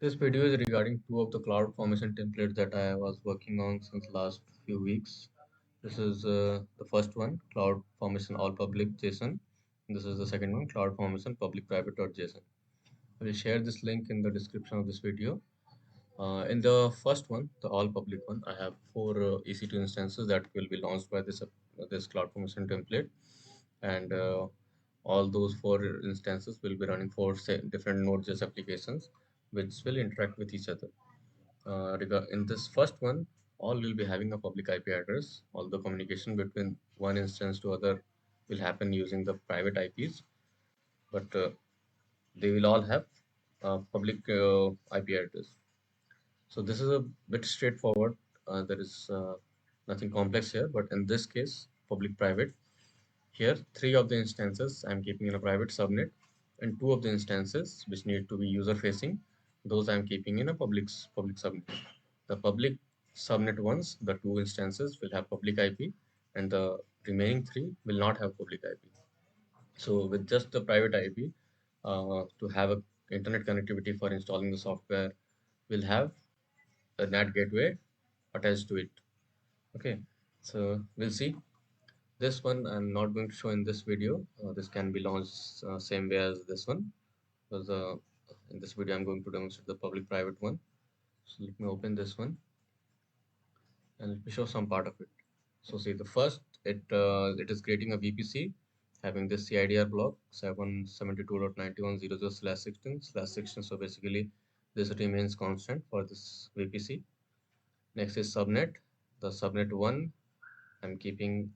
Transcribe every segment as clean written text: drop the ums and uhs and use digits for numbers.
This video is regarding two of the cloud formation templates that I was working on since last few weeks. This is the first one, cloud formation all public JSON. This is the second one, cloud formation public private.json. I will share this link in the description of this video. In the first one, the all public one, I have four EC2 instances that will be launched by this cloud formation template, and all those four instances will be running for different Node.js applications, which will interact with each other. In this first one, all will be having a public IP address. All the communication between one instance to other will happen using the private IPs, but they will all have public IP address. So this is a bit straightforward. There is nothing complex here, but in this case, public-private. Here, three of the instances I'm keeping in a private subnet, and two of the instances which need to be user-facing, those I'm keeping in a public subnet. The public subnet ones, the two instances will have public IP, and the remaining three will not have public IP. So with just the private IP, to have a internet connectivity for installing the software, we'll have a NAT gateway attached to it. Okay, so we'll see. This one I'm not going to show in this video. This can be launched same way as this one, because in this video I'm going to demonstrate the public-private one. So let me open this one and let me show some part of it. So see, the first, it is creating a VPC having this CIDR block 772.91.0.0/16/16. So basically this remains constant for this VPC. Next is subnet. The subnet one I'm keeping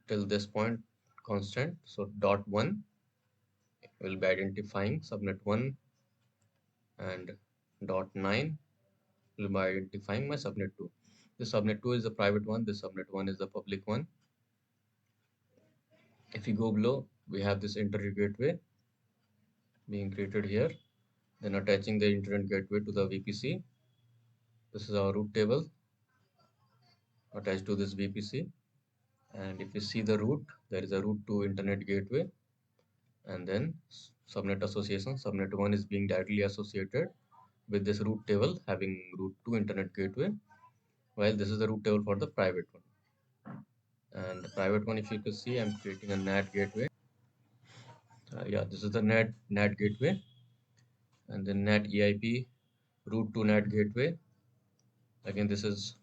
till this point constant. So dot one will be identifying subnet one, and dot 9 will be identifying my subnet 2. This subnet 2 is the private one. This subnet 1 is the public one. If you go below, we have this internet gateway being created here. Then attaching the internet gateway to the VPC. This is our root table attached to this VPC. And if you see the root, there is a root to internet gateway. And then subnet association. Subnet 1 is being directly associated with this root table having root to internet gateway, while this is the root table for the private one. And the private one, if you can see, I'm creating a NAT gateway. Yeah, this is the NAT gateway, and then NAT EIP route to NAT gateway. Again, this is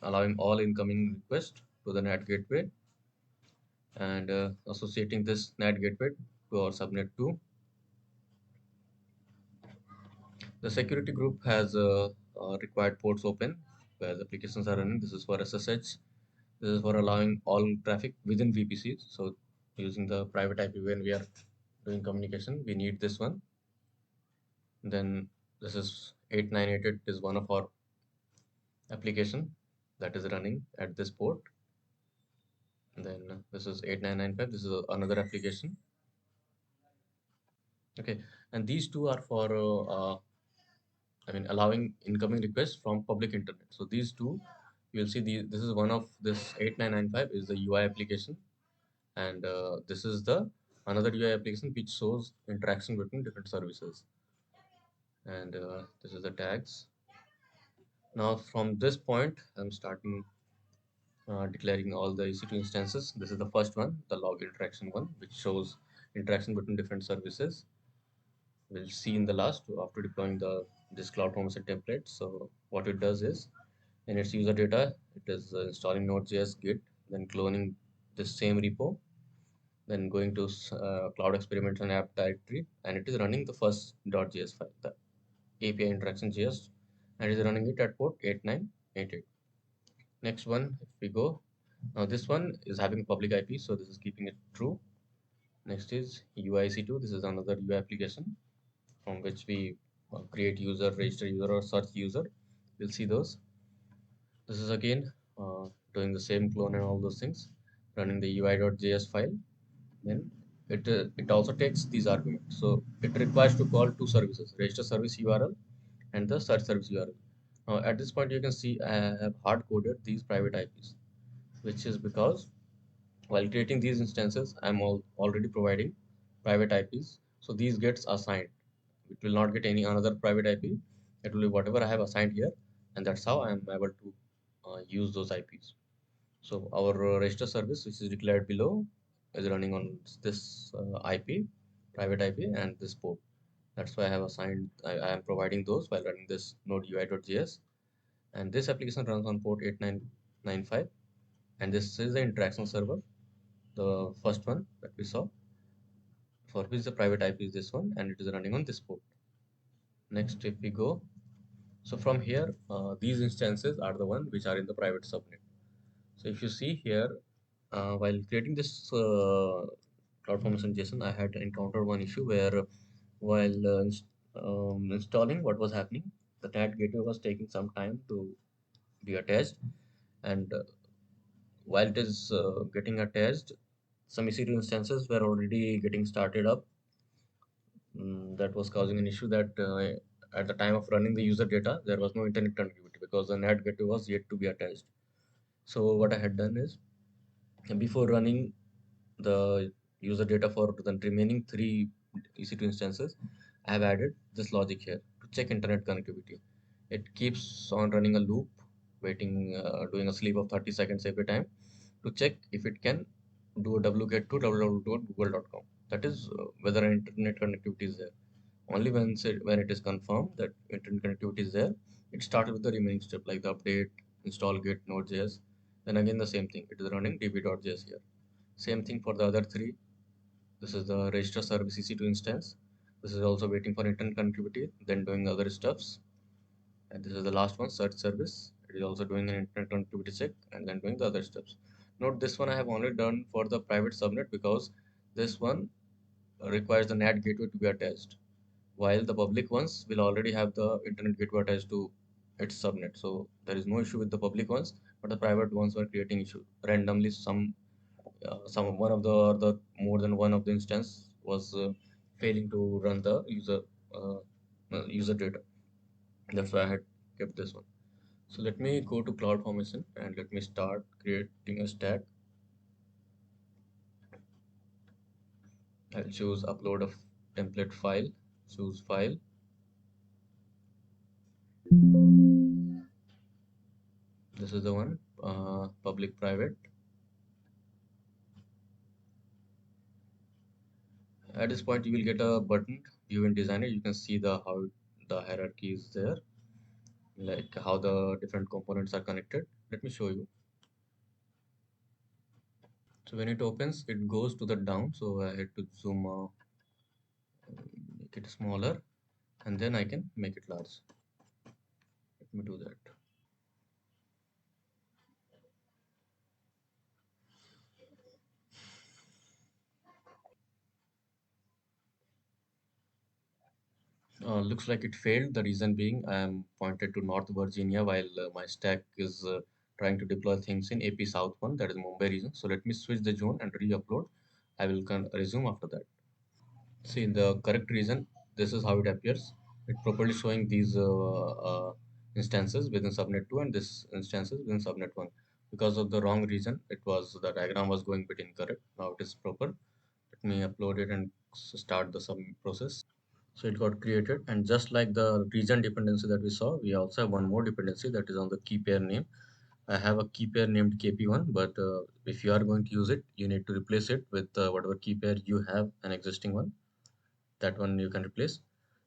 allowing all incoming requests to the NAT gateway, and associating this NAT gateway to our subnet 2. The security group has required ports open where the applications are running. This is for SSH. This is for allowing all traffic within VPC. So using the private IP when we are doing communication, we need this one. Then this is 8988 is one of our application that is running at this port. And then this is 8995. This is another application. Okay, and these two are for allowing incoming requests from public internet. So these two, you'll see this is one of this 8995 is the UI application, and this is the another UI application which shows interaction between different services. And this is the tags. Now from this point, I'm starting declaring all the EC2 instances. This is the first one, the log interaction one, which shows interaction between different services. We'll see in the last after deploying this Cloudformation template. So what it does is, in its user data, it is installing Node.js Git, then cloning this same repo, then going to Cloud Experiments and app directory, and it is running the first .js file, the API interaction JS, and it is running it at port 8988. Next one, if we go, now this one is having public IP, so this is keeping it true. Next is UIC2. This is another UI application from which we create user, register user, or search user. We'll see those. This is again doing the same clone and all those things, running the UI.js file. Then it also takes these arguments. So it requires to call two services: register service URL and the search service URL. Now at this point, you can see I have hard coded these private IPs, which is because while creating these instances, I'm already providing private IPs. So these gets assigned. It will not get any another private IP. It will be whatever I have assigned here, and that's how I am able to use those IPs. So our register service, which is declared below, is running on this IP, private IP, and this port. That's why I have assigned, I am providing those while running this node UI.js. And this application runs on port 8995. And this is the interaction server, the first one that we saw, for which the private IP is this one, and it is running on this port. Next, if we go, so from here, these instances are the one which are in the private subnet. So if you see here, while creating this CloudFormation JSON, I had encountered one issue where while installing, what was happening, the NAT gateway was taking some time to be attached, and while it is getting attached, some EC2 instances were already getting started up. That was causing an issue that at the time of running the user data, there was no internet connectivity because the NAT gateway was yet to be attached. So what I had done is, before running the user data for the remaining three EC2 instances, I have added this logic here to check internet connectivity. It keeps on running a loop, waiting, doing a sleep of 30 seconds every time to check if it can do a wget to www.google.com. That is whether internet connectivity is there. Only when it is confirmed that internet connectivity is there, it started with the remaining step like the update, install git node.js. Then again the same thing. It is running db.js here. Same thing for the other three. This is the register service EC2 instance. This is also waiting for internet connectivity, then doing other stuffs. And this is the last one, search service. It is also doing an internet connectivity check and then doing the other steps. Note this one I have only done for the private subnet because this one requires the NAT gateway to be attached, while the public ones will already have the internet gateway attached to its subnet. So there is no issue with the public ones, but the private ones were creating issue. Randomly, some one of the or the more than one of the instance was failing to run the user data. That's why I had kept this one. So let me go to CloudFormation and let me start creating a stack. I'll choose upload a template file, choose file. This is the one, public private. At this point, you will get a button view in designer. You can see the how the hierarchy is there, like how the different components are connected. Let me show you. So when it opens, it goes to the down. So I had to zoom, make it smaller, and then I can make it large. Let me do that. Looks like it failed. The reason being I am pointed to North Virginia while my stack is trying to deploy things in AP South one, that is Mumbai region. So let me switch the zone and re-upload. I will resume after that. See, in the correct region, this is how it appears. It properly showing these instances within subnet 2 and this instances within subnet 1. Because of the wrong region, the diagram was going bit incorrect. Now it is proper. Let me upload it and start the sub process. So it got created, and just like the region dependency that we saw, we also have one more dependency that is on the key pair name. I have a key pair named KP1, but if you are going to use it, you need to replace it with whatever key pair you have, an existing one. That one you can replace.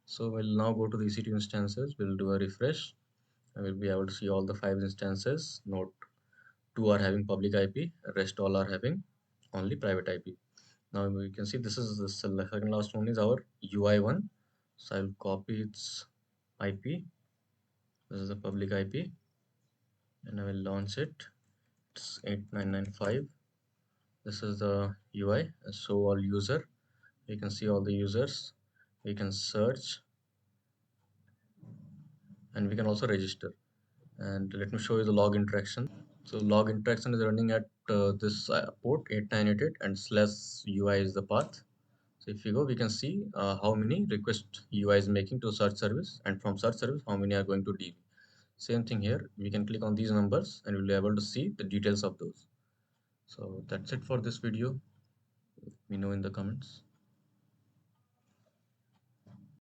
So we'll now go to the EC2 instances. We'll do a refresh, and we'll be able to see all the five instances. Note two are having public IP, rest all are having only private IP. Now we can see this is the second last one is our UI1. So I'll copy its IP. This is the public IP, and I will launch it. It's 8995. This is the UI. So all user. We can see all the users. We can search, and we can also register. And let me show you the log interaction. So log interaction is running at this port 8988 and slash UI is the path. So if you go, we can see how many requests UI is making to search service, and from search service, how many are going to DB. Same thing here. We can click on these numbers and we'll be able to see the details of those. So that's it for this video. Let me know in the comments.